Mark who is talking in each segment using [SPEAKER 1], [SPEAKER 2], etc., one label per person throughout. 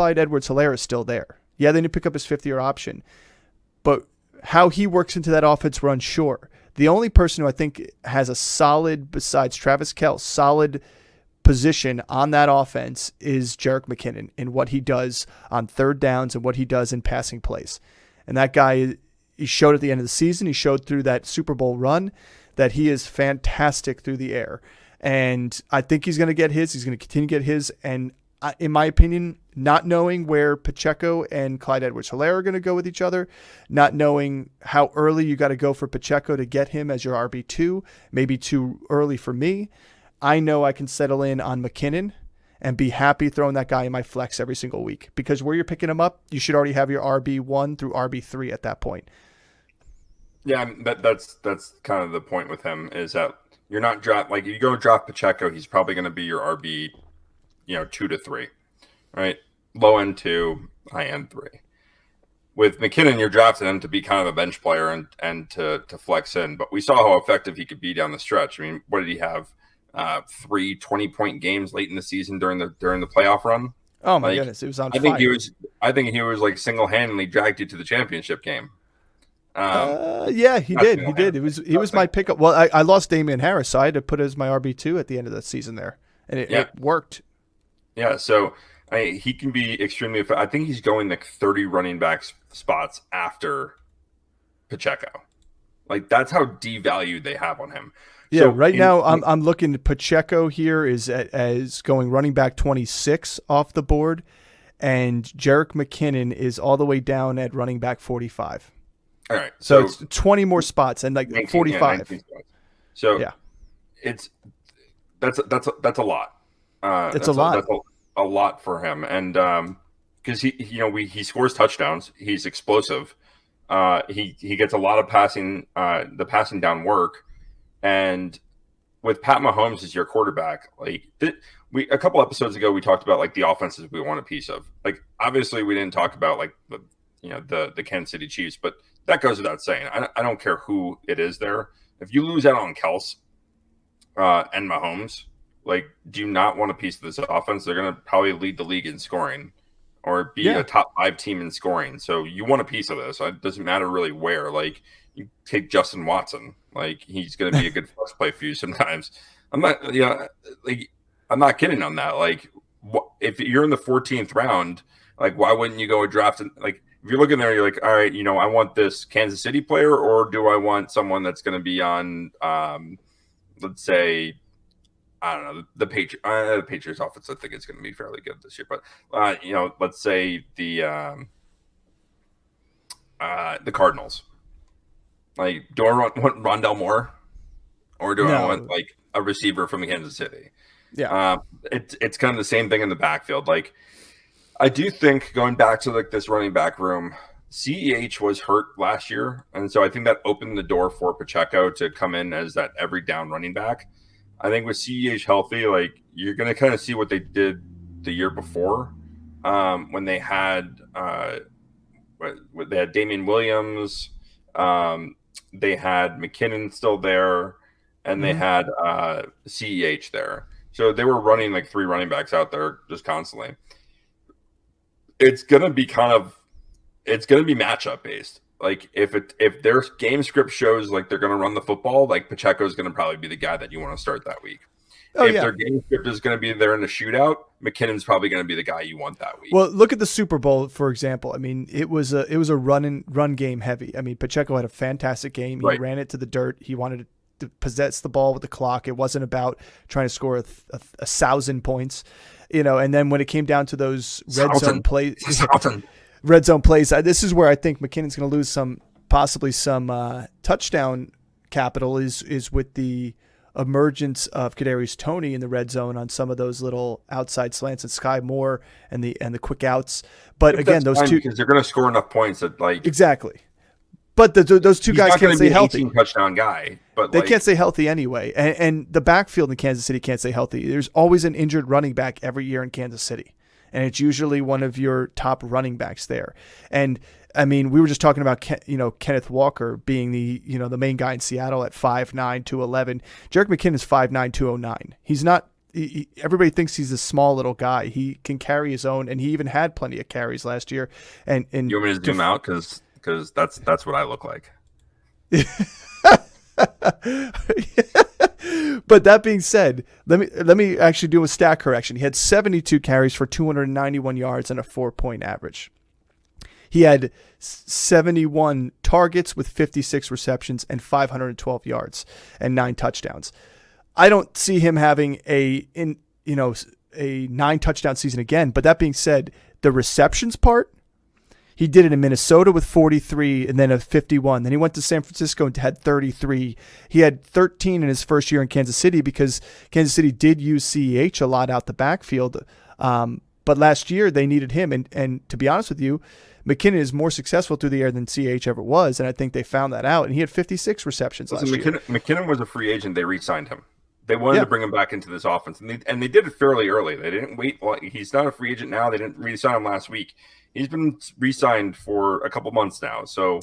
[SPEAKER 1] Clyde Edwards-Helaire is still there. Yeah, they need to pick up his fifth-year option. But how he works into that offense, we're unsure. The only person who I think has a solid, besides Travis Kelce, solid position on that offense is Jerick McKinnon in what he does on third downs and what he does in passing plays. And that guy, he showed at the end of the season, he showed through that Super Bowl run that he is fantastic through the air. And I think he's going to get his. He's going to continue to get his. And in my opinion, not knowing where Pacheco and Clyde Edwards-Helaire are going to go with each other, not knowing how early you got to go for Pacheco to get him as your RB2, maybe too early for me, I know I can settle in on McKinnon and be happy throwing that guy in my flex every single week, because where you're picking him up, you should already have your RB1 through RB3 at that point.
[SPEAKER 2] Yeah, that's kind of the point with him, is that you're not draft, like, you go draft Pacheco, he's probably going to be your RB, 2 to 3, right? Low end 2, high end 3. With McKinnon, you're drafting him to be kind of a bench player and to flex in. But we saw how effective he could be down the stretch. I mean, what did he have? 3 20-point games late in the season during the playoff run.
[SPEAKER 1] Oh my goodness, it was on fire.
[SPEAKER 2] I think he was like single-handedly dragged you to the championship game.
[SPEAKER 1] Yeah, he did. He did. He was my pickup. Well, I lost Damian Harris, so I had to put it as my RB2 at the end of the season there, and it worked.
[SPEAKER 2] Yeah, so he can be extremely effective. I think he's going like 30 running back spots after Pacheco. Like, that's how devalued they have on him.
[SPEAKER 1] Yeah, so now I'm looking at Pacheco here as going running back 26 off the board, and Jerick McKinnon is all the way down at running back 45.
[SPEAKER 2] All right,
[SPEAKER 1] so it's 20 more spots and like 19, 45. Yeah,
[SPEAKER 2] so yeah, that's a lot.
[SPEAKER 1] It's a lot.
[SPEAKER 2] That's a lot for him, and because he scores touchdowns, he's explosive. He gets a lot of passing down work. And with Pat Mahomes as your quarterback, like a couple episodes ago, we talked about like the offenses we want a piece of. Like, obviously, we didn't talk about like the Kansas City Chiefs, but that goes without saying. I don't care who it is there. If you lose out on Kelce and Mahomes, like, do you not want a piece of this offense? They're going to probably lead the league in scoring or be a top 5 team in scoring. So you want a piece of this. It doesn't matter really where. Like, you take Justin Watson. Like, he's going to be a good flex play for you sometimes. I'm not kidding on that. Like, if you're in the 14th round, like, why wouldn't you go and draft? Like, if you're looking there, you're like, all right, I want this Kansas City player, or do I want someone that's going to be on, let's say, I don't know, the Patriots. The Patriots offense, I think, is going to be fairly good this year. But let's say the Cardinals. Like, do I want Rondell Moore, or do I want like a receiver from Kansas City?
[SPEAKER 1] Yeah,
[SPEAKER 2] it's kind of the same thing in the backfield. Like, I do think, going back to like this running back room, CEH was hurt last year, and so I think that opened the door for Pacheco to come in as that every down running back. I think with CEH healthy, like, you're going to kind of see what they did the year before, when they had Damian Williams. They had McKinnon still there, and they had CEH there. So they were running like 3 running backs out there just constantly. It's going to be matchup based. Like, if their game script shows like they're going to run the football, like, Pacheco is going to probably be the guy that you want to start that week. Their game script is going to be there in the shootout, McKinnon's probably going to be the guy you want that week.
[SPEAKER 1] Well, look at the Super Bowl, for example. I mean, it was a run game heavy. I mean, Pacheco had a fantastic game. He ran it to the dirt. He wanted to possess the ball with the clock. It wasn't about trying to score 1,000 points, and then when it came down to those red zone plays, this is where I think McKinnon's going to lose possibly some touchdown capital is with the emergence of Kadarius Toney in the red zone on some of those little outside slants, and Sky Moore and the quick outs. But again, those two,
[SPEAKER 2] because they're going to score enough points that, like,
[SPEAKER 1] exactly. But those two guys can't stay healthy.
[SPEAKER 2] Touchdown guy, but
[SPEAKER 1] they can't stay healthy anyway. And the backfield in Kansas City can't stay healthy. There's always an injured running back every year in Kansas City, and it's usually one of your top running backs there. And I mean, we were just talking about Kenneth Walker being the main guy in Seattle at 5'9", 211. Jerick McKinnon is 5'9", 209. He's not everybody thinks he's a small little guy. He can carry his own, and he even had plenty of carries last year. And
[SPEAKER 2] You want me to zoom out because that's what I look like.
[SPEAKER 1] But that being said, let me actually do a stat correction. He had 72 carries for 291 yards and a 4-point average. He had 71 targets with 56 receptions and 512 yards and 9 touchdowns. I don't see him having a 9 touchdown season again. But that being said, the receptions part, he did it in Minnesota with 43 and then a 51. Then he went to San Francisco and had 33. He had 13 in his first year in Kansas City because Kansas City did use CEH a lot out the backfield. But last year they needed him. And to be honest with you, McKinnon is more successful through the air than CEH ever was. And I think they found that out. And he had 56 receptions last year.
[SPEAKER 2] McKinnon was a free agent. They re-signed him. They wanted to bring him back into this offense. And they did it fairly early. They didn't wait. He's not a free agent now. They didn't re-sign him last week. He's been re-signed for a couple months now. So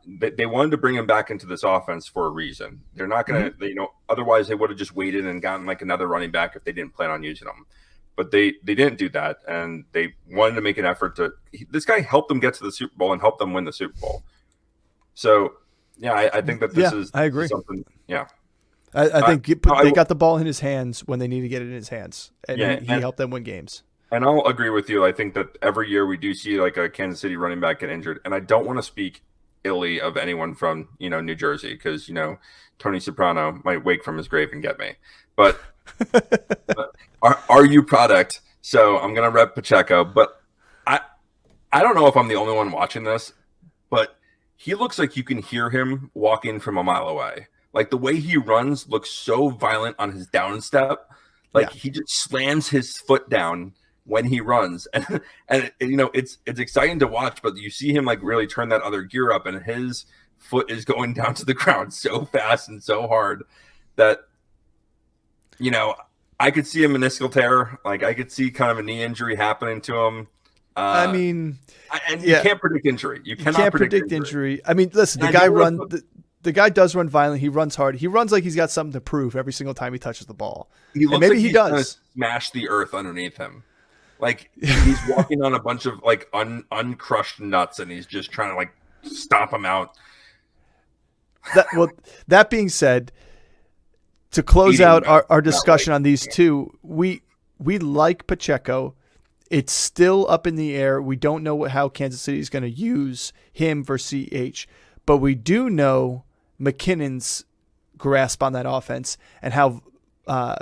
[SPEAKER 2] they wanted to bring him back into this offense for a reason. They're not going to, otherwise they would have just waited and gotten like another running back if they didn't plan on using him. But they didn't do that, and they wanted to make an effort to. This guy helped them get to the Super Bowl and helped them win the Super Bowl. So, I think that this is.
[SPEAKER 1] I agree.
[SPEAKER 2] Something. Yeah,
[SPEAKER 1] I think they got the ball in his hands when they need to get it in his hands, and he helped them win games.
[SPEAKER 2] And I'll agree with you. I think that every year we do see like a Kansas City running back get injured, and I don't want to speak illy of anyone from New Jersey because Tony Soprano might wake from his grave and get me, but. Are you product? So I'm gonna rep Pacheco, but I don't know if I'm the only one watching this, but he looks like you can hear him walking from a mile away. Like the way he runs looks so violent on his down step. Like he just slams his foot down when he runs, and it's exciting to watch. But you see him like really turn that other gear up, and his foot is going down to the ground so fast and so hard that. I could see a meniscal tear. Like I could see kind of a knee injury happening to him. You can't predict injury. You can't predict injury.
[SPEAKER 1] I mean, listen, the guy does run violent. He runs hard. He runs like he's got something to prove every single time he touches the ball.
[SPEAKER 2] He looks like he's gonna smash the earth underneath him. Like he's walking on a bunch of like uncrushed nuts, and he's just trying to like stomp them out.
[SPEAKER 1] That being said. To close out our discussion on these two, we like Pacheco. It's still up in the air. We don't know how Kansas City is going to use him versus CH, but we do know McKinnon's grasp on that offense and how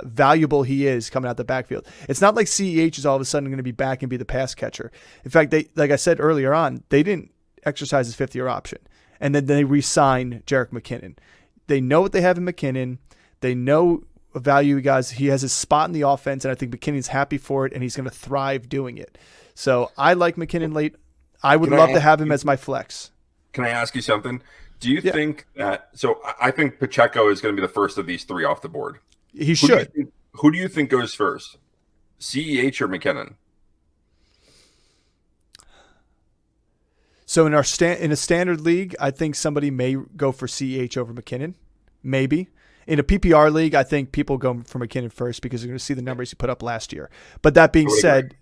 [SPEAKER 1] valuable he is coming out the backfield. It's not like CEH is all of a sudden going to be back and be the pass catcher. In fact, like I said earlier on, they didn't exercise his fifth-year option, and then they re-sign Jerick McKinnon. They know what they have in McKinnon. They know value guys. He has his spot in the offense, and I think McKinnon's happy for it, and he's going to thrive doing it. So I like McKinnon late. I would love to have him as my flex.
[SPEAKER 2] Can I ask you something? Do you think that – so I think Pacheco is going to be the first of these three off the board.
[SPEAKER 1] He should.
[SPEAKER 2] Who do you think goes first, CEH or McKinnon?
[SPEAKER 1] So in a standard league, I think somebody may go for CEH over McKinnon, maybe. In a PPR league, I think people go for McKinnon first because they're going to see the numbers he put up last year. But that being said,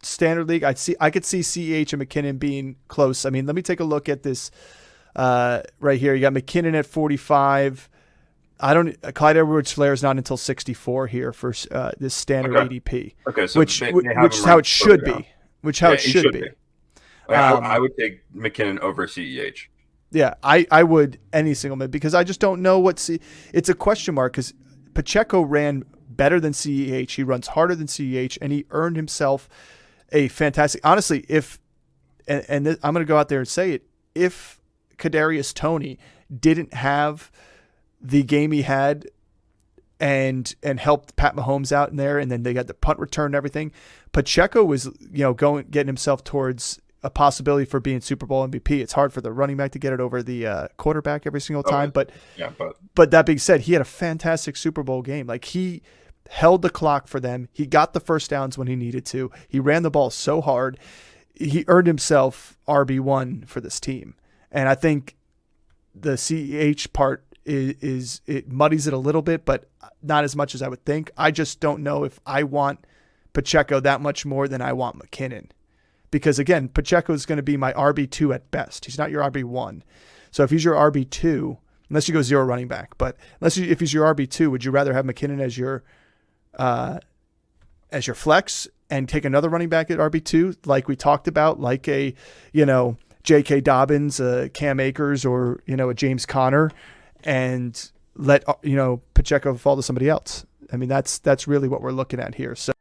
[SPEAKER 1] standard league, I could see CEH and McKinnon being close. I mean, let me take a look at this right here. You got McKinnon at 45. Clyde Edwards-Helaire is not until 64 here for this standard ADP.
[SPEAKER 2] Okay, so
[SPEAKER 1] which is how it should be.
[SPEAKER 2] I would take McKinnon over CEH.
[SPEAKER 1] Yeah, I would any single minute because I just don't know it's a question mark because Pacheco ran better than CEH. He runs harder than CEH, and he earned himself a fantastic. Honestly, I'm going to go out there and say it, if Kadarius Toney didn't have the game he had and helped Pat Mahomes out in there, and then they got the punt return and everything, Pacheco was getting himself towards a possibility for being Super Bowl MVP. It's hard for the running back to get it over the quarterback every single time. But that being said, he had a fantastic Super Bowl game. Like he held the clock for them. He got the first downs when he needed to. He ran the ball so hard. He earned himself RB1 for this team. And I think the CEH part it muddies it a little bit, but not as much as I would think. I just don't know if I want Pacheco that much more than I want McKinnon. Because again, Pacheco is going to be my RB2 at best. He's not your RB1. So if he's your RB2, unless you go zero running back, but if he's your RB2, would you rather have McKinnon as your flex and take another running back at RB2, like we talked about, like a, J.K. Dobbins, Cam Akers, or, a James Conner, and let, Pacheco fall to somebody else? I mean, that's really what we're looking at here. So